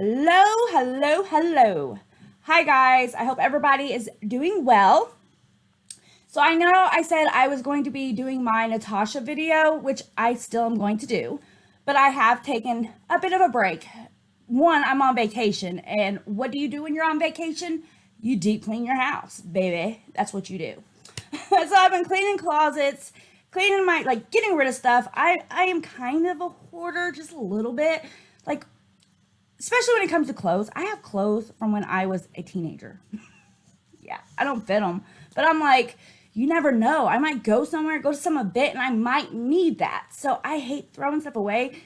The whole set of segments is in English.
Hello, hello, hello. Hi, guys. I hope everybody is doing well. So, I know I said I was going to be doing my Natasha video, which I still am going to do, but I have taken a bit of a break. One, I'm on vacation, and what do you do when you're on vacation? You deep clean your house, baby. That's what you do. So, I've been cleaning closets, cleaning getting rid of stuff. I am kind of a hoarder, just a little bit. Like, especially when it comes to clothes. I have clothes from when I was a teenager. Yeah, I don't fit them. But I'm like, you never know. I might go somewhere, go to some event, and I might need that. So I hate throwing stuff away.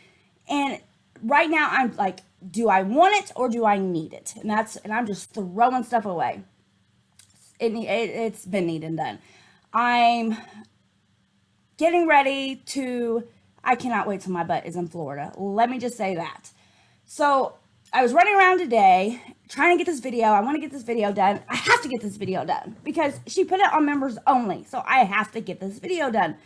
And right now I'm like, do I want it or do I need it? And I'm just throwing stuff away. It's been neat and done. I'm getting ready to, I cannot wait till my butt is in Florida. Let me just say that. So I was running around today trying to get this video. I want to get this video done. I have to get this video done because she put it on members only. So I have to get this video done.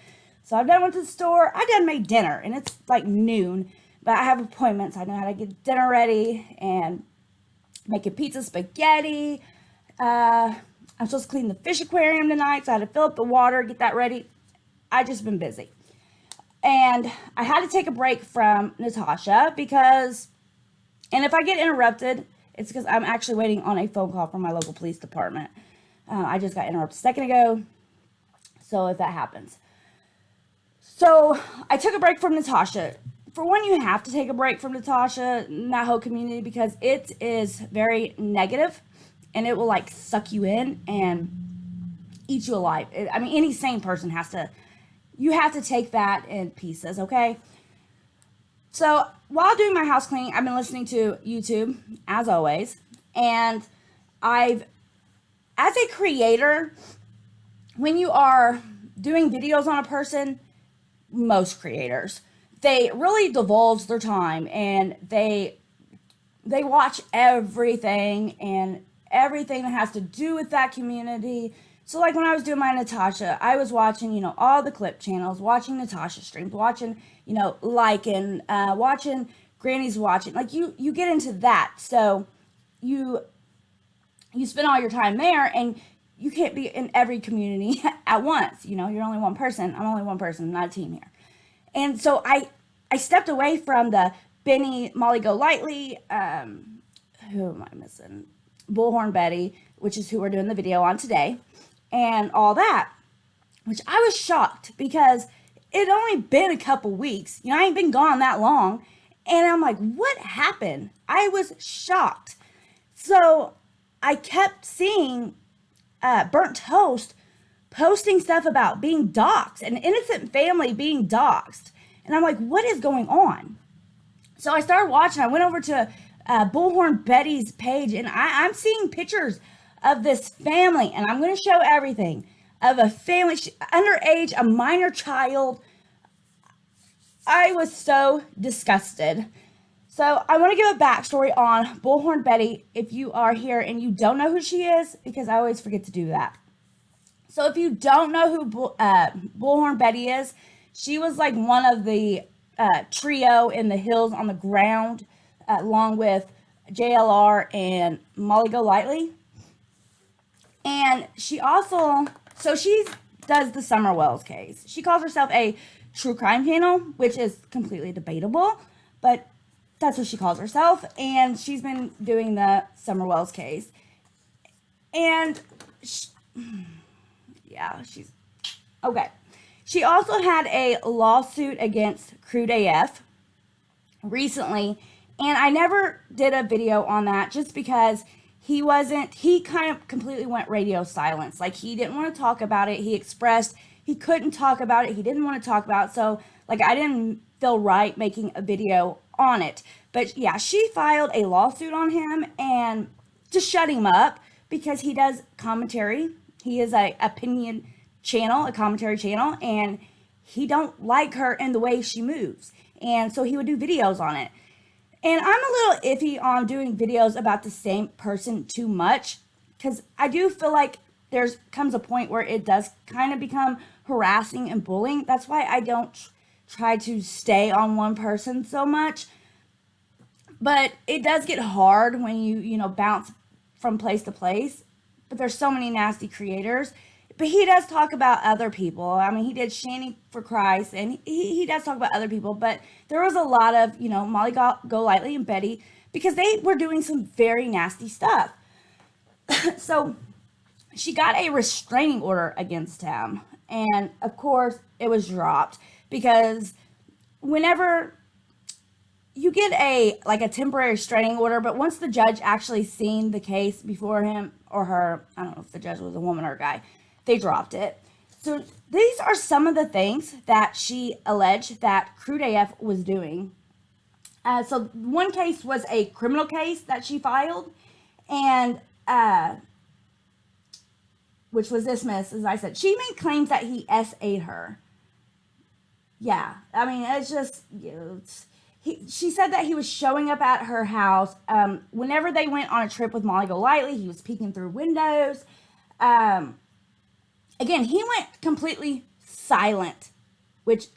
So I've done went to the store. I done made dinner and it's like noon, but I have appointments. I know how to get dinner ready and making pizza, spaghetti. I'm supposed to clean the fish aquarium tonight. So I had to fill up the water, get that ready. I just been busy. And I had to take a break from Natasha because, and if I get interrupted, it's because I'm actually waiting on a phone call from my local police department. I just got interrupted a second ago. So if that happens. So I took a break from Natasha. For one, you have to take a break from Natasha and that whole community because it is very negative and it will like suck you in and eat you alive. I mean, any sane person you have to take that in pieces, okay? So while doing my house cleaning, I've been listening to YouTube, as always. And as a creator, when you are doing videos on a person, most creators, they really divulge their time and they watch everything and everything that has to do with that community. So like when I was doing my Natasha, I was watching, all the clip channels, watching Natasha streams, watching, liking, watching Granny's watching. Like you get into that. So you spend all your time there and you can't be in every community at once. You're only one person. I'm only one person. I'm not a team here. And so I stepped away from the Benny, Molly Go Lightly, who am I missing? Bullhorn Betty, which is who we're doing the video on today. And all that, which I was shocked because it only been a couple weeks. I ain't been gone that long. And I'm like, what happened? I was shocked. So I kept seeing Burnt Toast posting stuff about being doxxed, an innocent family being doxxed. And I'm like, what is going on? So I started watching. I went over to Bullhorn Betty's page and I'm seeing pictures of this family, and I'm going to show everything of a family, underage, a minor child. I was so disgusted. So I want to give a backstory on Bullhorn Betty if you are here and you don't know who she is, because I always forget to do that. So if you don't know who Bullhorn Betty is, she was like one of the trio in the Hills on the Ground, along with JLR and Molly Go Lightly. And she also, she does the Summer Wells case. She calls herself a true crime channel, which is completely debatable, but that's what she calls herself. And she's been doing the Summer Wells case. And she's, okay. She also had a lawsuit against Crude AF recently. And I never did a video on that just because he kind of completely went radio silence. Like he didn't want to talk about it. He expressed he couldn't talk about it. He didn't want to talk about it. So like I didn't feel right making a video on it. But yeah, she filed a lawsuit on him and to shut him up because he does commentary. He is a opinion channel, a commentary channel, and he don't like her and the way she moves. And so he would do videos on it. And I'm a little iffy on doing videos about the same person too much because I do feel like comes a point where it does kind of become harassing and bullying. That's why I don't try to stay on one person so much. But it does get hard when you bounce from place to place. But there's so many nasty creators. But he does talk about other people. I mean, he did Shanny for Christ, and he does talk about other people. But there was a lot of, Molly Golightly and Betty, because they were doing some very nasty stuff. So she got a restraining order against him. And, of course, it was dropped because whenever you get a temporary restraining order, but once the judge actually seen the case before him or her, I don't know if the judge was a woman or a guy, they dropped it. So these are some of the things that she alleged that Crude AF was doing. So one case was a criminal case that she filed, and which was dismissed, as I said. She made claims that he SA'd her. Yeah, I mean, it's just, she said that he was showing up at her house. Whenever they went on a trip with Molly Golightly, he was peeking through windows. Again, he went completely silent, which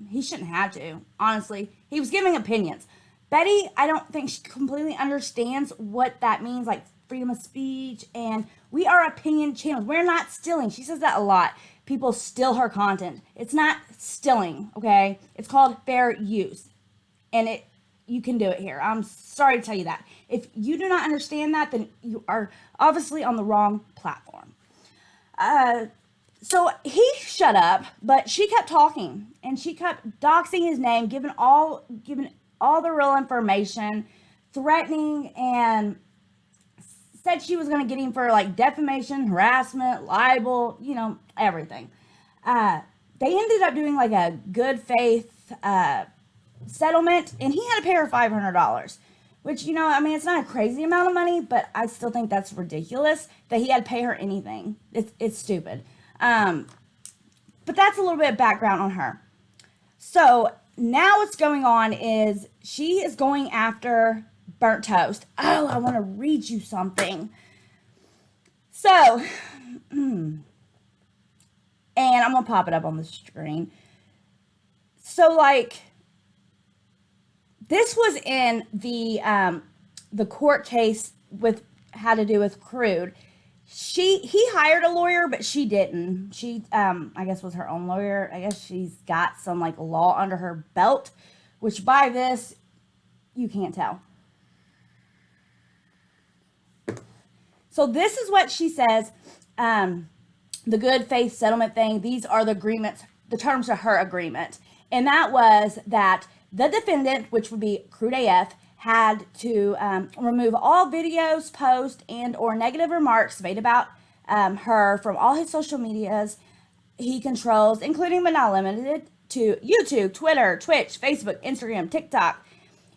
he shouldn't have to, honestly. He was giving opinions. Betty, I don't think she completely understands what that means, like freedom of speech, and we are opinion channels. We're not stealing. She says that a lot. People steal her content. It's not stealing, okay? It's called fair use, and you can do it here. I'm sorry to tell you that. If you do not understand that, then you are obviously on the wrong platform. So he shut up, but she kept talking, and she kept doxing his name, giving all the real information, threatening, and said she was going to get him for like defamation, harassment, libel, everything. They ended up doing like a good faith settlement, and he had to pay her $500, which, it's not a crazy amount of money, but I still think that's ridiculous that he had to pay her anything. It's stupid. But that's a little bit of background on her. So now what's going on is she is going after Burnt Toast. Oh, I want to read you something. So, and I'm going to pop it up on the screen. So, this was in the court case had to do with Crude. He hired a lawyer, but she didn't. She, I guess, was her own lawyer. I guess she's got some, law under her belt, which by this, you can't tell. So this is what she says, the good faith settlement thing. These are the agreements, the terms of her agreement. And that was that the defendant, which would be Crude AF, had to remove all videos, posts, and or negative remarks made about her from all his social medias he controls, including but not limited to YouTube, Twitter, Twitch, Facebook, Instagram, TikTok.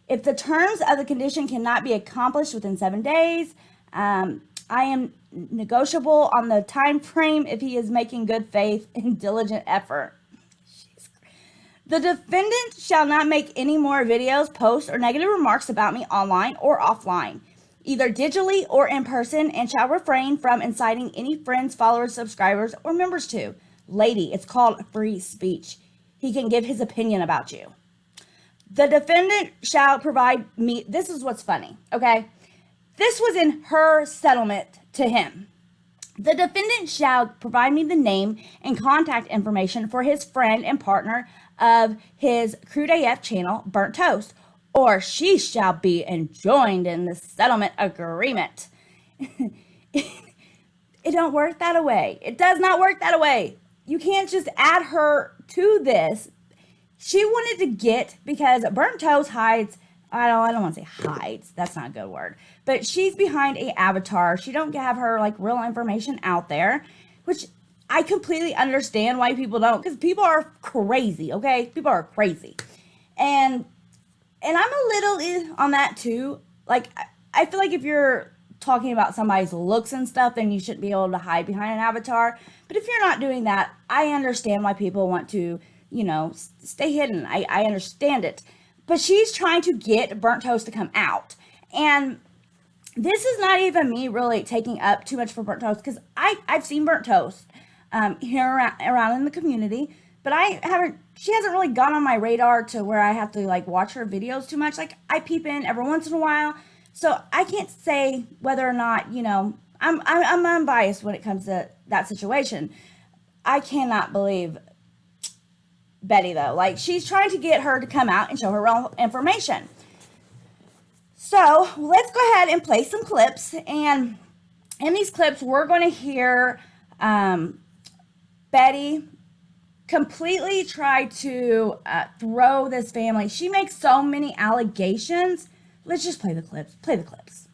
If the terms of the condition cannot be accomplished within 7 days, I am negotiable on the time frame if he is making good faith and diligent effort. The defendant shall not make any more videos, posts, or negative remarks about me online or offline, either digitally or in person, and shall refrain from inciting any friends, followers, subscribers, or members to. Lady, it's called free speech. He can give his opinion about you. The defendant shall provide me, this is what's funny, okay? This was in her settlement to him. The defendant shall provide me the name and contact information for his friend and partner of his Crude AF channel, Burnt Toast, or she shall be enjoined in the settlement agreement. It don't work that way. It does not work that way. You can't just add her to this. She wanted to get, because Burnt Toast hides, I don't want to say hides, that's not a good word, but she's behind a avatar. She don't have her real information out there, which I completely understand why people don't, because people are crazy, okay? People are crazy. And I'm a little on that too. I feel like if you're talking about somebody's looks and stuff, then you shouldn't be able to hide behind an avatar. But if you're not doing that, I understand why people want to, stay hidden. I understand it. But she's trying to get Burnt Toast to come out. And this is not even me really taking up too much for Burnt Toast, because I've seen Burnt Toast here around in the community. but she hasn't really gone on my radar to where I have to like watch her videos too much. Like I peep in every once in a while. So I can't say whether or not, I'm unbiased when it comes to that situation. I cannot believe Betty though. Like she's trying to get her to come out and show her real information. So let's go ahead and play some clips. And in these clips, we're going to hear Betty completely try to throw this family. She makes so many allegations. Let's just play the clips. Play the clips.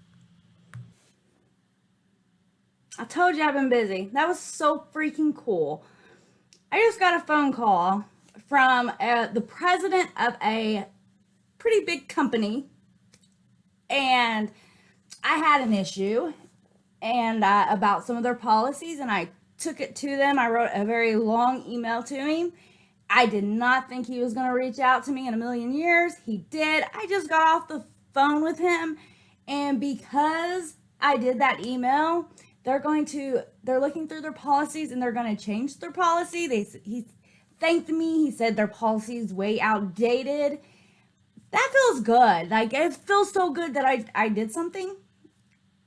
I told you I've been busy. That was so freaking cool. I just got a phone call from the president of a pretty big company, and I had an issue and about some of their policies, and I took it to them. I wrote a very long email to him. I did not think he was going to reach out to me in a million years. He did. I just got off the phone with him, and because I did that email, they're looking through their policies and they're going to change their policy. He thanked me. He said their policy is way outdated. That feels good. Like it feels so good that I did something.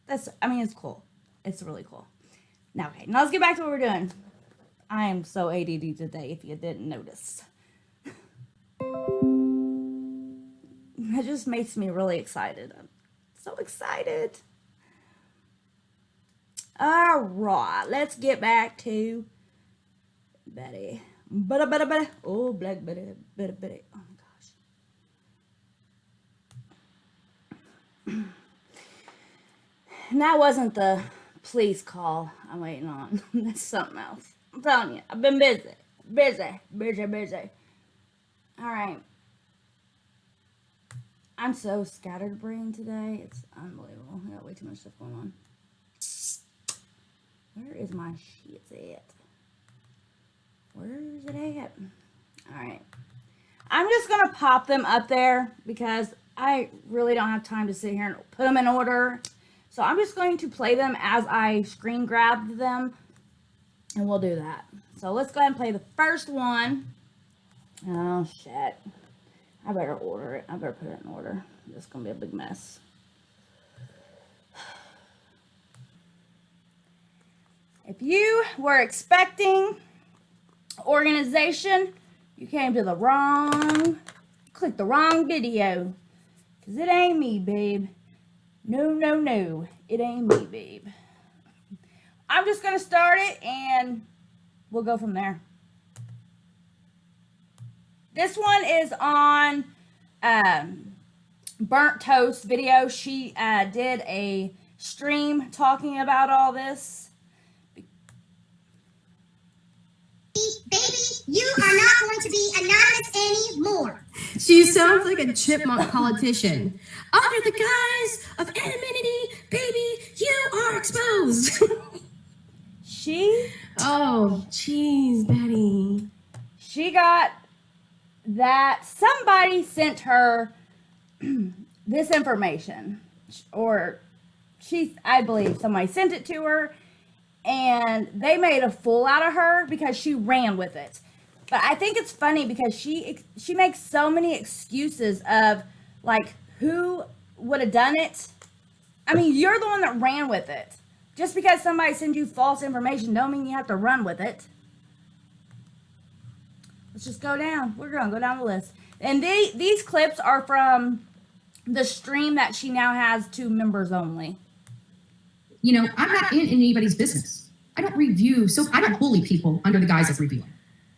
It's cool. It's really cool. Now let's get back to what we're doing. I am so ADD today, if you didn't notice. It just makes me really excited. I'm so excited. All right, let's get back to Betty. Oh, Black Betty. Oh my gosh. And that wasn't the police call I'm waiting on. That's something else. I'm telling you, I've been busy. All right. I'm so scatterbrained today. It's unbelievable. I got way too much stuff going on. Where is my shit at? Where is it at? All right. I'm just going to pop them up there because I really don't have time to sit here and put them in order. So I'm just going to play them as I screen grab them, and we'll do that. So let's go ahead and play the first one. Oh, shit. I better order it. I better put it in order. This is going to be a big mess. If you were expecting organization, you came to clicked the wrong video. Because it ain't me, babe. No. It ain't me, babe. I'm just going to start it and we'll go from there. This one is on Burnt Toast video. She did a stream talking about all this. Baby, you are not going to be anonymous anymore. She sounds like a chipmunk politician. Under the guise of anonymity, baby, you are exposed. Oh, jeez, Betty. She got that somebody sent her this information, or I believe somebody sent it to her, and they made a fool out of her because she ran with it. But I think it's funny because she makes so many excuses of like who would have done it. I mean, you're the one that ran with it. Just because somebody sends you false information don't mean you have to run with it. Let's just go down. We're going to go down the list. And these clips are from the stream that she now has to members only. You know, I'm not in anybody's business. I don't review, so I don't bully people under the guise of reviewing.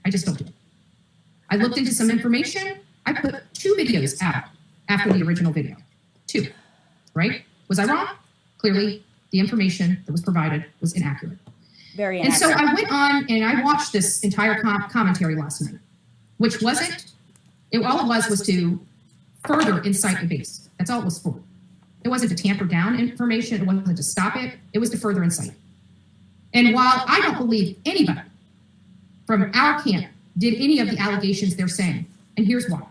I just don't do it. I looked into some information. I put 2 videos out after the original video. 2, right? Was I wrong? Clearly, the information that was provided was inaccurate. Very inaccurate. And so I went on and I watched this entire commentary last night, which wasn't, all it was to further incite the base. That's all it was for. It wasn't to tamper down information. It wasn't to stop it. It was to further incite. And while I don't believe anybody from our camp did any of the allegations they're saying, and here's why.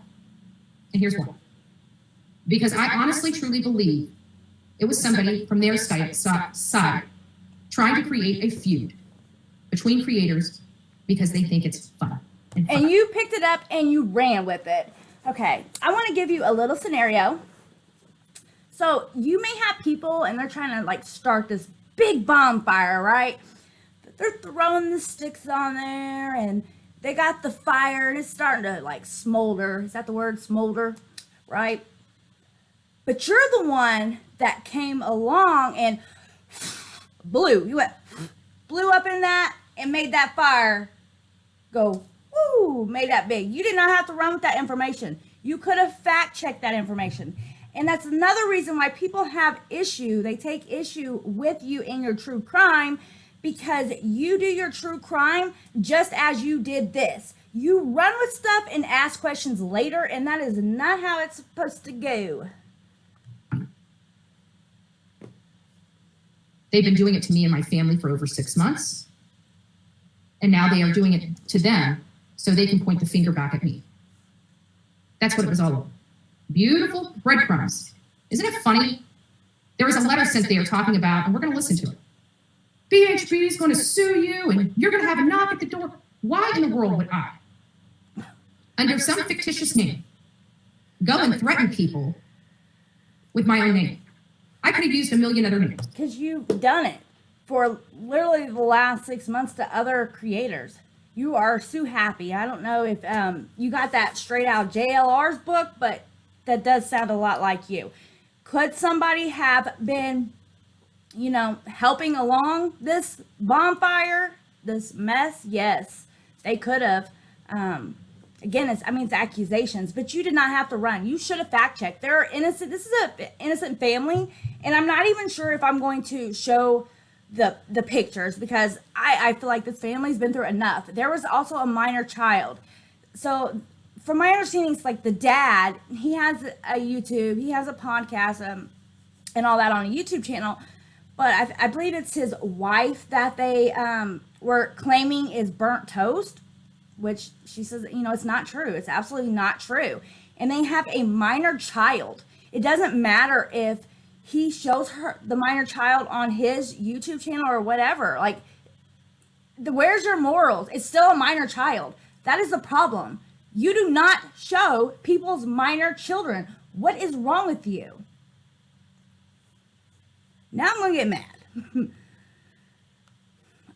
Because I honestly, truly believe it was somebody from their side trying to create a feud between creators because they think it's fun. And you picked it up and you ran with it. Okay, I want to give you a little scenario. So you may have people and they're trying to like start this big bonfire, right? They're throwing the sticks on there and they got the fire and it's starting to like smolder. Is that the word, smolder? Right? But you're the one that came along and blew up in that and made that fire go, woo, made that big. You did not have to run with that information. You could have fact checked that information. And that's another reason why people have issue. They take issue with you in your true crime because you do your true crime just as you did this. You run with stuff and ask questions later, and that is not how it's supposed to go. They've been doing it to me and my family for over 6 months. And now they are doing it to them so they can point the finger back at me. That's what it was all about. Beautiful breadcrumbs. Isn't it funny? There was a letter sent they are talking about, and we're going to listen to it. BHP is going to sue you, and you're going to have a knock at the door. Why in the world would I, under some fictitious name, go and threaten people with my own name? I could have used a million other names. Because you've done it for literally the last 6 months to other creators. You are so happy. I don't know if you got that straight out JLR's book, but that does sound a lot like you. Could somebody have been, helping along this bonfire, this mess? Yes, they could have. Again, it's accusations, but you did not have to run. You should have fact checked. They're innocent. This is an innocent family, and I'm not even sure if I'm going to show the pictures because I feel like this family's been through enough. There was also a minor child. So from my understanding, it's like the dad, he has a YouTube, he has a podcast and all that on a YouTube channel. But I believe it's his wife that they were claiming is burnt toast, which she says, it's not true. It's absolutely not true. And they have a minor child. It doesn't matter if he shows her the minor child on his YouTube channel or whatever. Like, where's your morals? It's still a minor child. That is the problem. You do not show people's minor children. What is wrong with you? Now I'm going to get mad.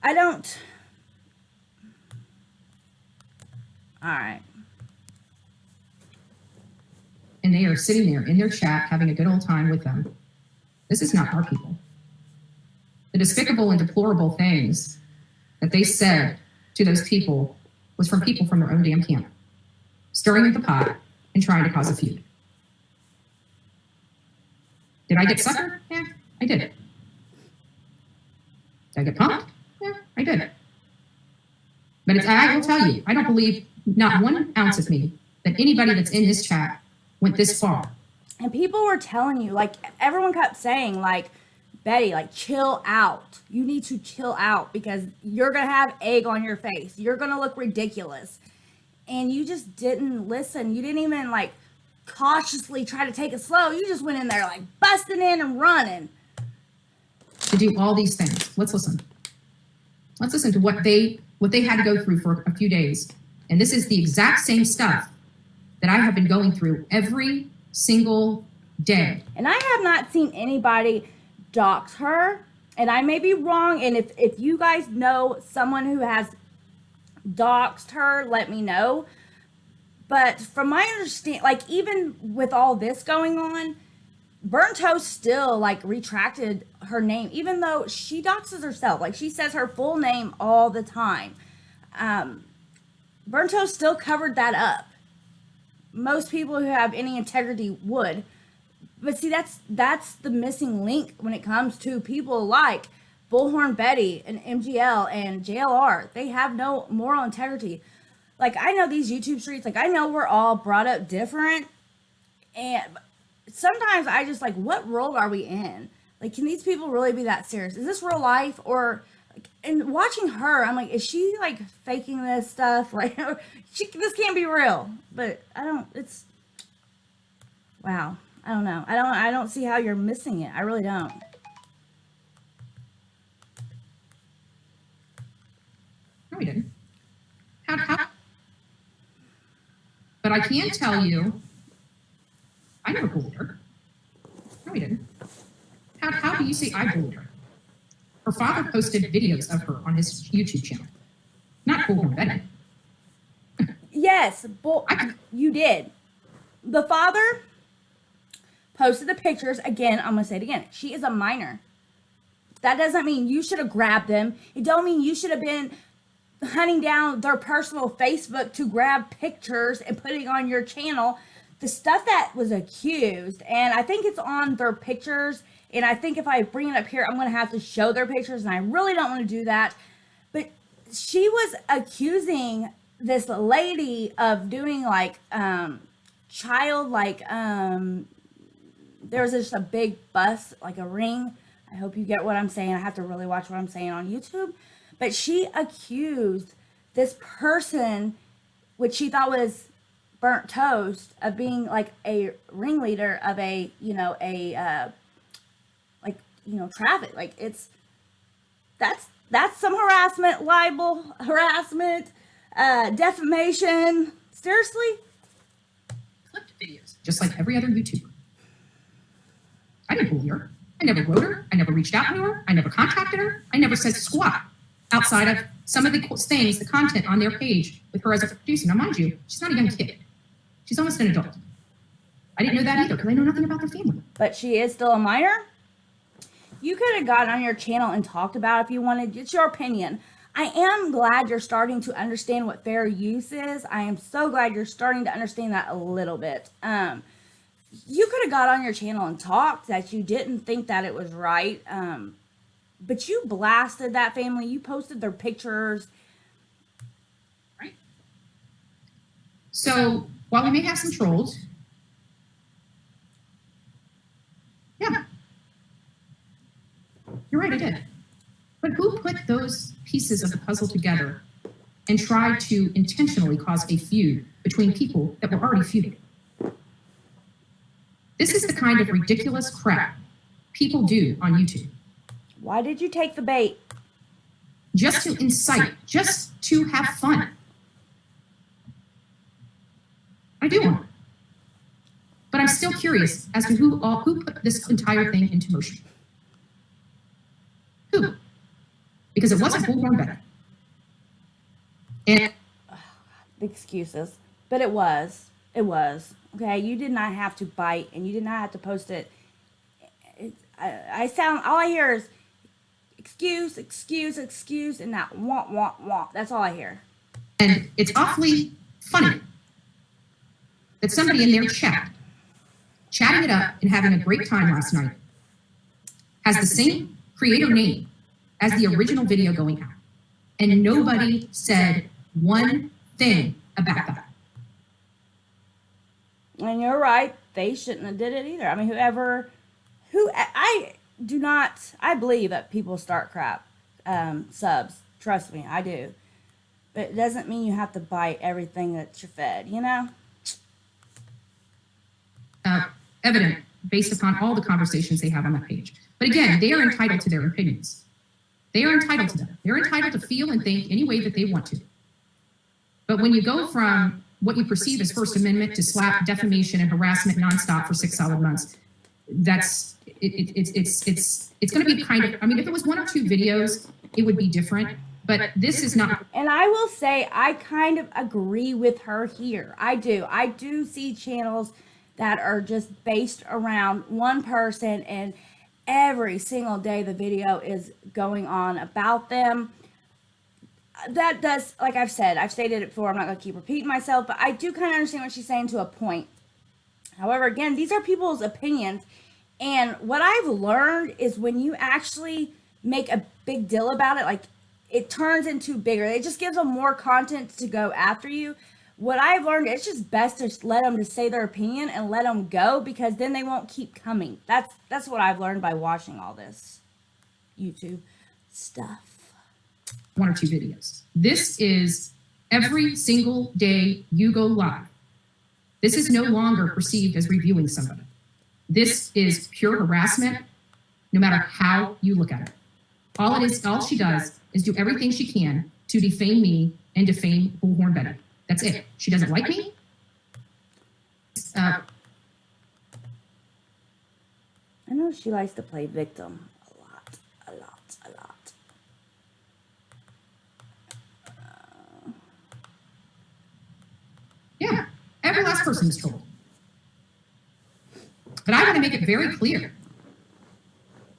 I don't. All right. And they are sitting there in their chat having a good old time with them. This is not our people. The despicable and deplorable things that they said to those people was from people from their own damn camp, stirring the pot and trying to cause a feud. Did I get suckered? Yeah, I did. Did I get punked? Yeah, I did. But I will tell you, I don't believe not 1 ounce of me that anybody that's in this chat went this far. And people were telling you, like, everyone kept saying, like, Betty, like, chill out. You need to chill out because you're going to have egg on your face. You're going to look ridiculous. And you just didn't listen. You didn't even, like, cautiously try to take it slow. You just went in there, like, busting in and running. To do all these things. Let's listen. Let's listen to what they had to go through for a few days. And this is the exact same stuff that I have been going through every single day. And I have not seen anybody dox her. And I may be wrong. And if you guys know someone who has doxed her, let me know. But from my understanding, like, even with all this going on, Burnt Toast still, like, retracted her name, even though she doxes herself. Like, she says her full name all the time. Burnt Toast still covered that up. Most people who have any integrity would. But see, that's the missing link when it comes to people like Bullhorn Betty and MGL and JLR. They have no moral integrity. Like, I know these YouTube streets, like, I know we're all brought up different. And sometimes I just, like, what world are we in? Like, can these people really be that serious? Is this real life? Or, like, and watching her, I'm like, is she, like, faking this stuff? Like, this can't be real. But it's, wow. I don't know. I don't see how you're missing it. I really don't. No, we didn't. How But I can tell you, I never bullied her. No, we didn't. How do you say I bullied her? Her father posted videos of her on his YouTube channel. Not Bullhorn Betty. Yes, you did. The father posted the pictures. Again, I'm going to say it again. She is a minor. That doesn't mean you should have grabbed them. It don't mean you should have been hunting down their personal Facebook to grab pictures and putting on your channel. The stuff that was accused, and I think it's on their pictures, and I think if I bring it up here, I'm going to have to show their pictures, and I really don't want to do that. But she was accusing this lady of doing like child, like there was just a big bus, like a ring. I hope you get what I'm saying. I have to really watch what I'm saying on YouTube. But she accused this person, which she thought was burnt toast, of being like a ringleader of a, traffic. Like that's some harassment, libel, harassment, defamation. Seriously? Clipped videos, just like every other YouTuber. I didn't bully her. I never wrote her. I never reached out to her. I never contacted her. I never said squat outside of some of the things, the content on their page with her as a producer. Now, mind you, she's not a young kid. She's almost an adult. I didn't know that either because I know nothing about their family. But she is still a minor? You could have gotten on your channel and talked about it if you wanted. It's your opinion. I am glad you're starting to understand what fair use is. I am so glad you're starting to understand that a little bit. You could have got on your channel and talked that you didn't think that it was right. But you blasted that family. You posted their pictures. Right. So while we may have some trolls, yeah, you're right, I did. But who put those pieces of the puzzle together and tried to intentionally cause a feud between people that were already feuding? This is the kind of ridiculous crap people do on YouTube. Why did you take the bait? Just to incite, just to have fun. I do want it. But I'm still curious as to who put this entire thing into motion. Who? Because it wasn't Bullhorn Betty. And Excuses. But it was. It was. Okay, you did not have to bite, and you did not have to post it. All I hear is excuse, excuse, excuse, and that womp, womp, womp. That's all I hear. And it's awfully funny that somebody in their chat, chatting it up and having a great time last night, has the same creator name as the original video going out. And nobody said one thing about that. And you're right. They shouldn't have did it either. I mean, I believe that people start crap subs. Trust me, I do. But it doesn't mean you have to bite everything that you're fed, you know? Evident based upon all the conversations they have on that page. But again, they are entitled to their opinions. They are entitled to them. They're entitled to feel and think any way that they want to. But when you go from what you perceive as First Amendment to slap defamation and harassment nonstop for 6 solid months, it's going to be kind of, I mean, if it was 1 or 2 videos, it would be different. But this is not. And I will say, I kind of agree with her here. I do. I do see channels that are just based around one person, and every single day the video is going on about them. That does, like I've said, I've stated it before, I'm not going to keep repeating myself, but I do kind of understand what she's saying to a point. However, again, these are people's opinions, and what I've learned is when you actually make a big deal about it, like, it turns into bigger. It just gives them more content to go after you. What I've learned, it's just best to let them just say their opinion and let them go, because then they won't keep coming. That's what I've learned by watching all this YouTube stuff. 1 or 2 videos. This is every single day you go live. This is no longer perceived as reviewing somebody. This is pure harassment, no matter how you look at it. All she does is do everything she can to defame me and defame Bullhorn Betty. That's it. She doesn't like me. I know she likes to play victim a lot, a lot, a lot. Yeah, every last person is told. But I want to make it very clear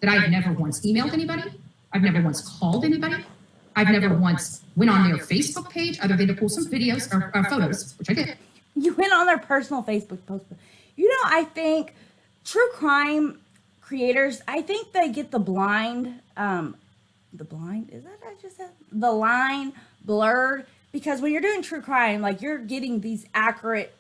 that I've never once emailed anybody. I've never once called anybody. I've never once went on their Facebook page other than to pull some videos or photos, which I did. You went on their personal Facebook post. You know, I think true crime creators, I think they get the blind, is that what I just said? The line blurred, because when you're doing true crime, like, you're getting these accurate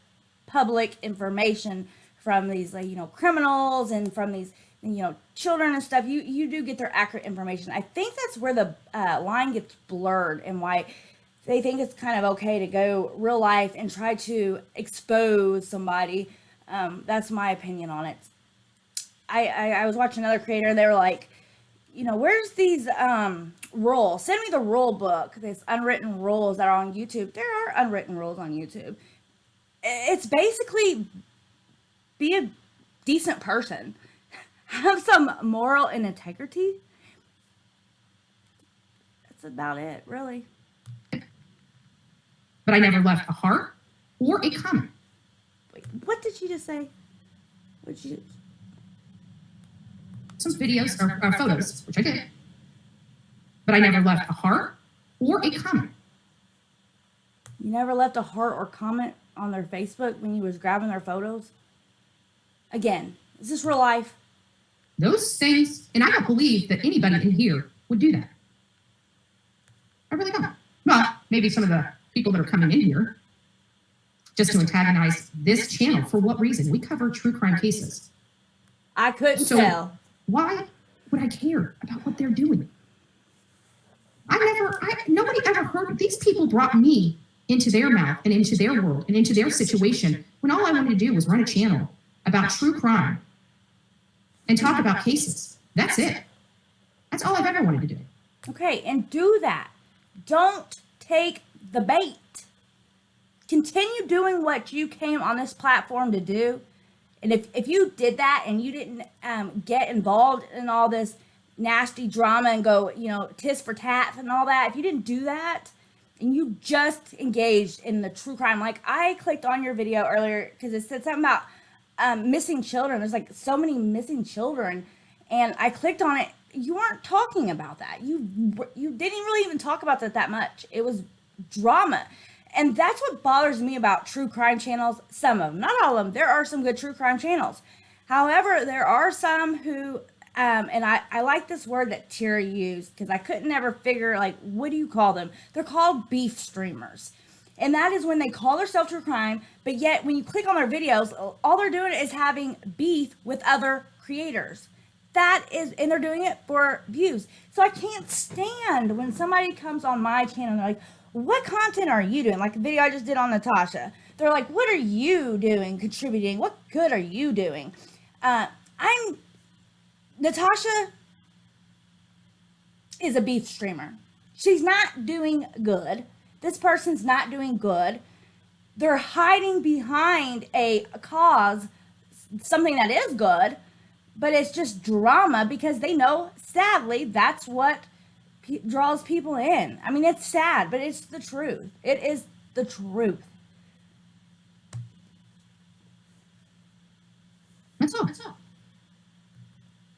public information from these, like, you know, criminals and from these, you know, children and stuff. You do get their accurate information. I think that's where the line gets blurred, and why they think it's kind of okay to go real life and try to expose somebody. That's my opinion on it. I was watching another creator, and they were like, you know, where's these rules? Send me the rule book, these unwritten rules that are on YouTube. There are unwritten rules on YouTube. It's basically be a decent person. Have some moral and integrity. That's about it, really. But I never left a heart or a comment. Wait, what did you just say? What did you... Some videos or photos, which I did. But I never left a heart or a comment. You never left a heart or comment on their Facebook when you was grabbing their photos? Again, is this real life? Those things, and I don't believe that anybody in here would do that. I really don't. Well, maybe some of the people that are coming in here just to antagonize this channel. For what reason? We cover true crime cases. I couldn't tell. Why would I care about what they're doing? Nobody ever heard. These people brought me into their mouth and into their world and into their situation when all I wanted to do was run a channel about true crime and talk about cases. That's it. That's all I've ever wanted to do. Okay, and do that. Don't take the bait. Continue doing what you came on this platform to do. And if you did that and you didn't get involved in all this nasty drama and go, you know, tis for tat and all that, if you didn't do that and you just engaged in the true crime, like I clicked on your video earlier because it said something about missing children. There's like so many missing children, and I clicked on it. You weren't talking about that. You didn't really even talk about that much. It was drama. And that's what bothers me about true crime channels. Some of them, not all of them. There are some good true crime channels. However, there are some who, and I like this word that Tira used because I couldn't ever figure, like, what do you call them? They're called beef streamers. And that is when they call themselves true crime, but yet when you click on their videos, all they're doing is having beef with other creators. And they're doing it for views. So I can't stand when somebody comes on my channel and they're like, what content are you doing? Like the video I just did on Natasha. They're like, what are you doing, contributing? What good are you doing? Natasha is a beef streamer. She's not doing good. This person's not doing good. They're hiding behind a cause, something that is good, but it's just drama because they know, sadly, that's what draws people in. I mean, it's sad, but it's the truth. It is the truth. That's all. That's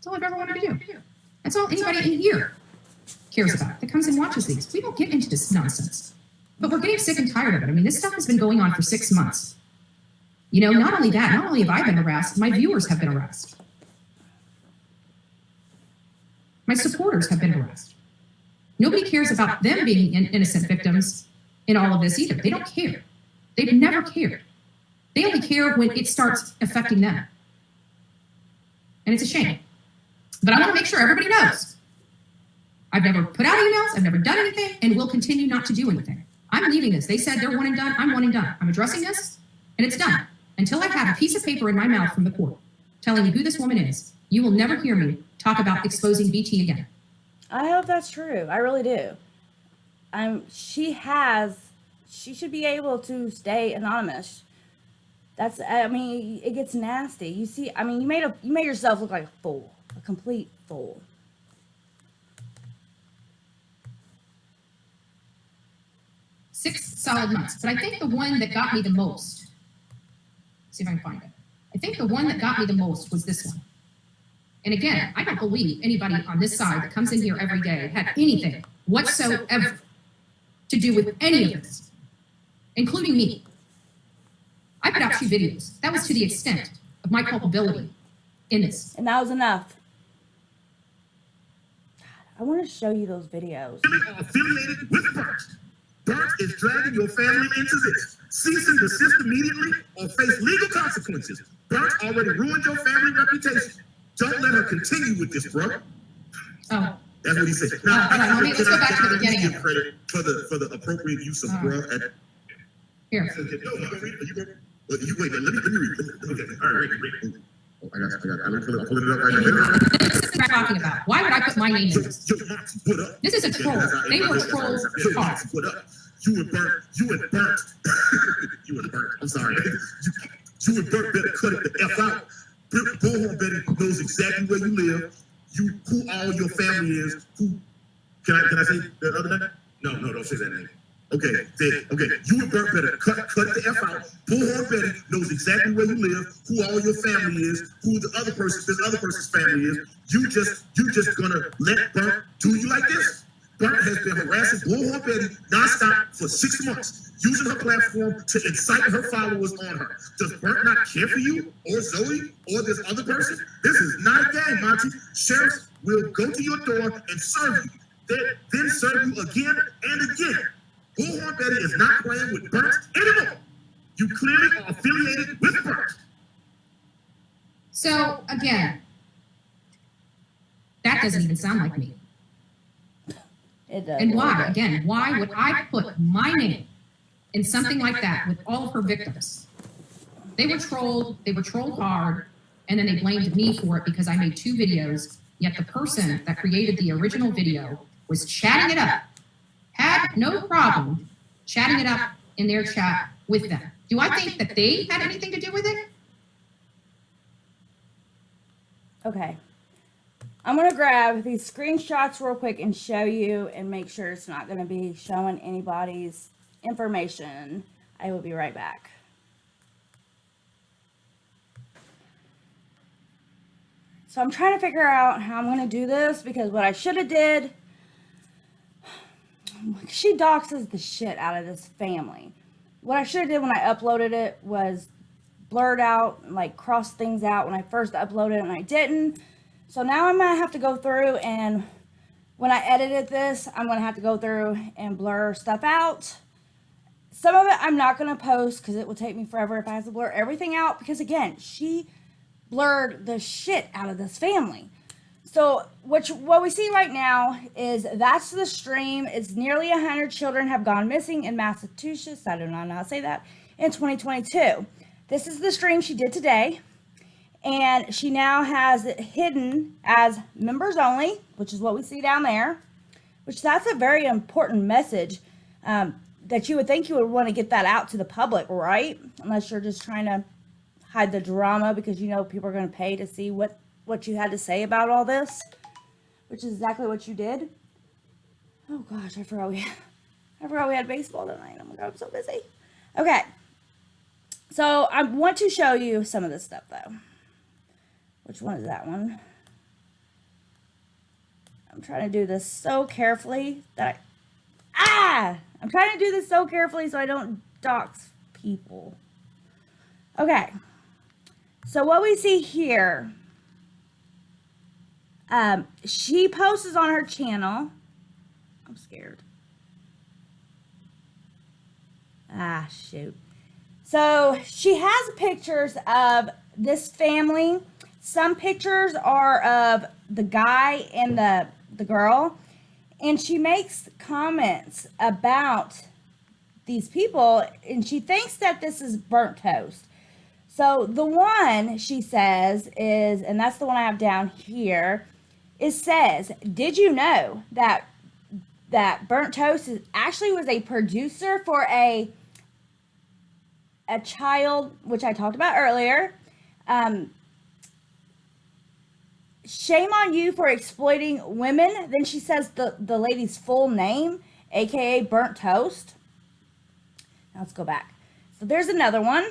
all I've ever wanted to do. That's all anybody in here cares about that comes and watches these. We don't get into this nonsense, but we're getting sick and tired of it. I mean, this stuff has been going on for 6 months. You know, not only that, not only have I been harassed, my viewers have been harassed. My supporters have been harassed. Nobody cares about them being innocent victims in all of this either. They don't care. They've never cared. They only care when it starts affecting them. And it's a shame. But I want to make sure everybody knows. I've never put out emails. I've never done anything and will continue not to do anything. I'm leaving this. They said they're one and done. I'm one and done. I'm addressing this and it's done. Until I have a piece of paper in my mouth from the court telling me who this woman is, you will never hear me talk about exposing BT again. I hope that's true. I really do. She should be able to stay anonymous. I mean, it gets nasty. You see, I mean, you made yourself look like a fool, a complete fool. Six solid months. But I think the one that got me the most, see if I can find it. I think the one that got me the most was this one. And again, I don't believe anybody on this side that comes in here every day had anything whatsoever to do with any of this, including me. I put out 2 videos. That was to the extent of my culpability in this. And that was enough. I want to show you those videos. Are affiliated with Burnt. Burnt is dragging your family into this. Cease and desist immediately or face legal consequences. Burnt already ruined your family reputation. Don't let her continue with this, bro. Oh, That's what he said. let's go back to the beginning of it. Credit for the appropriate use of bro. Here. No, you gonna read it? You wait. Let me read. Okay. All right. Read. Oh, I got. I'm pulling it up right now. This is what I'm talking about. Why would I put my name in this? This is a troll. They were trolls hard. What up? You and Burnt. You and Burnt. I'm sorry. You and Burnt better cut it the F out. Bullhorn Betty knows exactly where you live. Who all your family is. Who? Can I say the other name? No, don't say that name. Okay, you and Burnt better cut the F out. Bullhorn Betty knows exactly where you live, who all your family is, who this other person's family is. You just gonna let Burnt do you like this? Burnt has been harassing Bullhorn Betty nonstop for 6 months, using her platform to incite her followers on her. Does Burnt not care for you, or Zoe, or this other person? This is not a game, Monty. Sheriffs will go to your door and serve you, then serve you again and again. Bullhorn Betty is not playing with Burnt anymore. You clearly are affiliated with Burnt. So, again, that doesn't even sound like me. It does. And why? Again, why would I put my name in something like that with all of her victims? They were trolled hard, and then they blamed me for it because I made 2 videos, yet the person that created the original video was chatting it up, had no problem chatting it up in their chat with them. Do I think that they had anything to do with it? Okay. I'm going to grab these screenshots real quick and show you and make sure it's not going to be showing anybody's information. I will be right back. So I'm trying to figure out how I'm going to do this because what I should have did, she doxes the shit out of this family. What I should have did when I uploaded it was blurred out, like cross things out when I first uploaded it and I didn't. So now I'm going to have to go through and when I edited this, I'm going to have to go through and blur stuff out. Some of it I'm not going to post because it will take me forever if I have to blur everything out because again, she blurred the shit out of this family. So what we see right now is that's the stream. It's nearly 100 children have gone missing in Massachusetts. I do not know how to say that in 2022. This is the stream she did today. And she now has it hidden as members only, which is what we see down there, which that's a very important message that you would think you would want to get that out to the public, right? Unless you're just trying to hide the drama because you know people are going to pay to see what you had to say about all this, which is exactly what you did. Oh gosh, I forgot we had baseball tonight. Oh my God, I'm so busy. Okay. So I want to show you some of this stuff though. Which one is that one? I'm trying to do this so carefully that I'm trying to do this so carefully so I don't dox people. Okay. So what we see here, she posts on her channel. I'm scared. Shoot. So she has pictures of this family. Some pictures are of the guy and the girl, and she makes comments about these people, and she thinks that this is burnt toast. So the one she says is, and that's the one I have down here, it says, did you know that burnt toast actually was a producer for a a child, which I talked about earlier. Shame on you for exploiting women. Then she says the lady's full name, aka Burnt Toast. Now let's go back. So there's another one.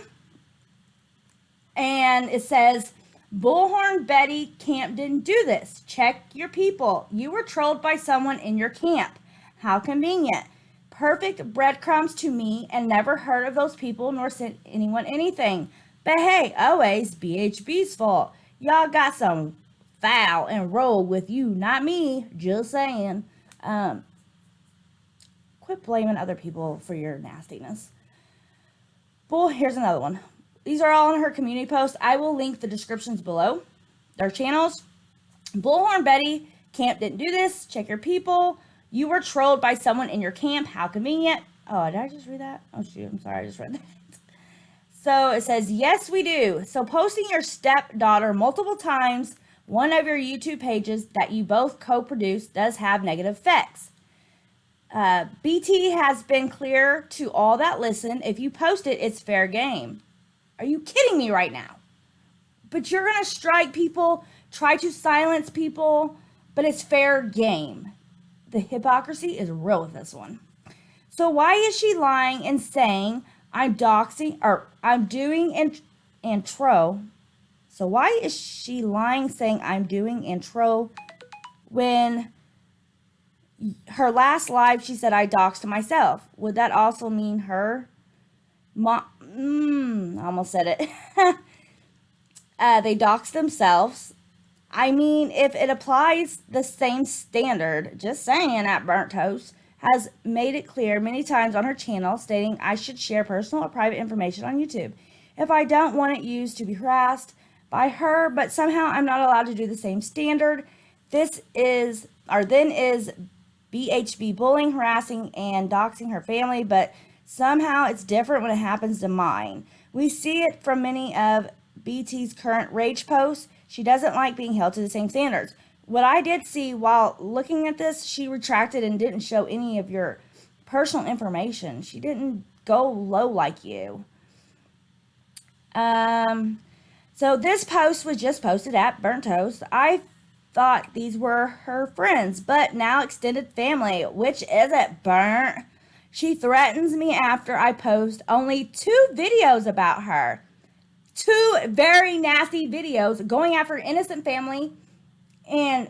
And it says, Bullhorn Betty Camp didn't do this. Check your people. You were trolled by someone in your camp. How convenient. Perfect breadcrumbs to me, and never heard of those people nor sent anyone anything. But hey, always BHB's fault. Y'all got some foul and roll with you, not me. Just saying. Quit blaming other people for your nastiness. Here's another one. These are all in her community posts. I will link the descriptions below. Their channels. Bullhorn Betty Camp didn't do this. Check your people. You were trolled by someone in your camp. How convenient. Oh, did I just read that? Oh, shoot. I'm sorry. I just read that. So it says, yes, we do. So posting your stepdaughter multiple times, one of your YouTube pages that you both co-produce, does have negative effects. BT has been clear to all that listen. If you post it, it's fair game. Are you kidding me right now? But you're going to strike people, try to silence people, but it's fair game. The hypocrisy is real with this one. So why is she lying and saying I'm doxing, or I'm doing intro? So why is she lying saying I'm doing intro when her last live she said I doxed myself? Would that also mean her? I almost said it. They dox themselves. I mean, if it applies the same standard, just saying, at Burnt Toast has made it clear many times on her channel, stating I should share personal or private information on YouTube if I don't want it used to be harassed by her, but somehow I'm not allowed to do the same standard. Then is BHB bullying, harassing, and doxing her family, but somehow it's different when it happens to mine. We see it from many of BT's current rage posts. She doesn't like being held to the same standards. What I did see while looking at this, she retracted and didn't show any of your personal information. She didn't go low like you. So this post was just posted at Burnt Toast. I thought these were her friends, but now extended family, which isn't Burnt. She threatens me after I post only 2 videos about her. 2 very nasty videos going after an innocent family and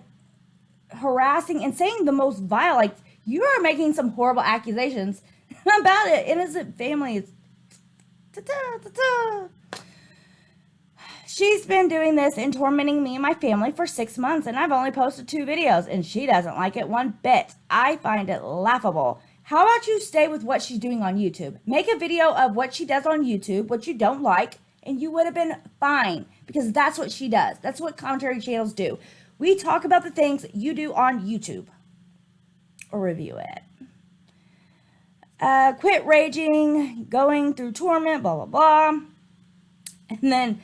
harassing and saying the most vile, like, you are making some horrible accusations about an innocent family. She's been doing this and tormenting me and my family for 6 months, and I've only posted 2 videos, and she doesn't like it one bit. I find it laughable. How about you stay with what she's doing on YouTube? Make a video of what she does on YouTube, what you don't like, and you would have been fine, because that's what she does. That's what commentary channels do. We talk about the things you do on YouTube, or review it. Quit raging, going through torment, blah, blah, blah. And then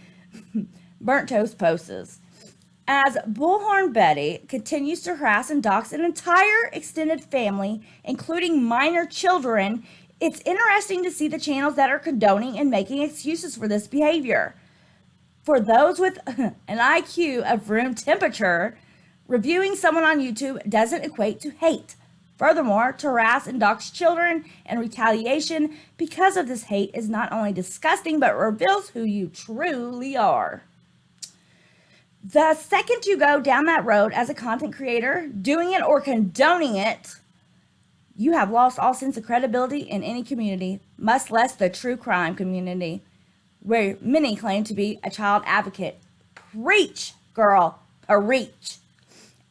Burnt Toast posts, as Bullhorn Betty continues to harass and dox an entire extended family, including minor children, it's interesting to see the channels that are condoning and making excuses for this behavior. For those with an IQ of room temperature, reviewing someone on YouTube doesn't equate to hate. Furthermore, to harass and dox children and retaliation because of this hate is not only disgusting, but reveals who you truly are. The second you go down that road as a content creator, doing it or condoning it, you have lost all sense of credibility in any community, much less the true crime community, where many claim to be a child advocate. Preach, girl, preach.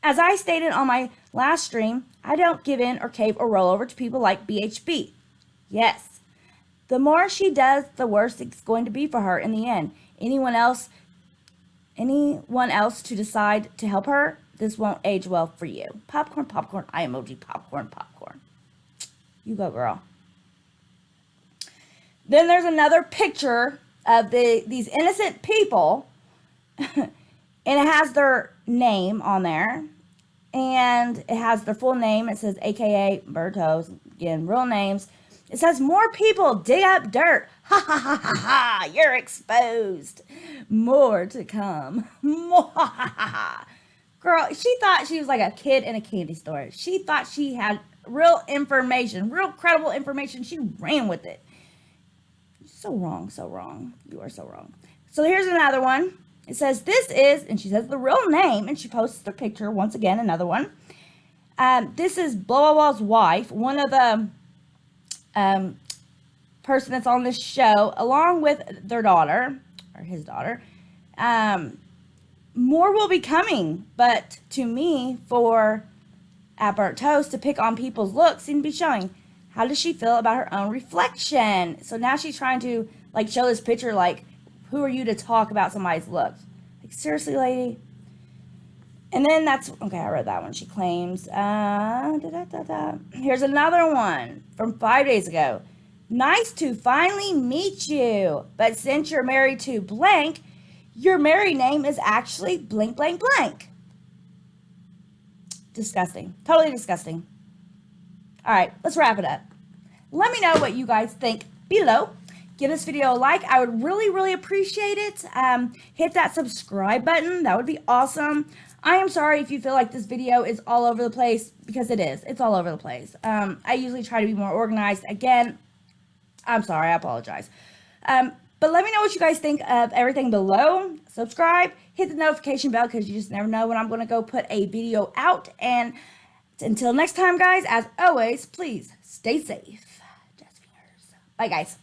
As I stated on my last stream, I don't give in or cave or roll over to people like BHB. Yes, the more she does, the worse it's going to be for her in the end. Anyone else to decide to help her, this won't age well for you. Popcorn, popcorn, eye emoji, popcorn, popcorn. You go, girl. Then there's another picture of these innocent people, and it has their name on there, and it has their full name. It says AKA Burnt Toast, again, real names. It says, more people dig up dirt. Ha ha ha ha ha. You're exposed. More to come. More ha ha ha ha. Girl, she thought she was like a kid in a candy store. She thought she had real information, real credible information. She ran with it. So wrong, so wrong. You are so wrong. So here's another one. It says, this is, and she says the real name, and she posts the picture once again, another one. This is blah, blah, blah's wife, one of the person that's on this show, along with their daughter, or his daughter. More will be coming, but to me, for at Burnt Toast to pick on people's looks seem to be showing. How does she feel about her own reflection? So now she's trying to, like, show this picture, like, who are you to talk about somebody's looks? Like, seriously, lady? And then that's, okay, I read that one. She claims, here's another one from 5 days ago. Nice to finally meet you. But since you're married to blank, your married name is actually blank, blank, blank. Disgusting. Totally disgusting. All right, let's wrap it up. Let me know what you guys think below. Give this video a like. I would really, really appreciate it. Hit that subscribe button. That would be awesome. I am sorry if you feel like this video is all over the place, because it is. It's all over the place. I usually try to be more organized. Again, I'm sorry. I apologize. But let me know what you guys think of everything below. Subscribe. Hit the notification bell, because you just never know when I'm going to go put a video out. And until next time, guys, as always, please stay safe. Just fingers. Bye, guys.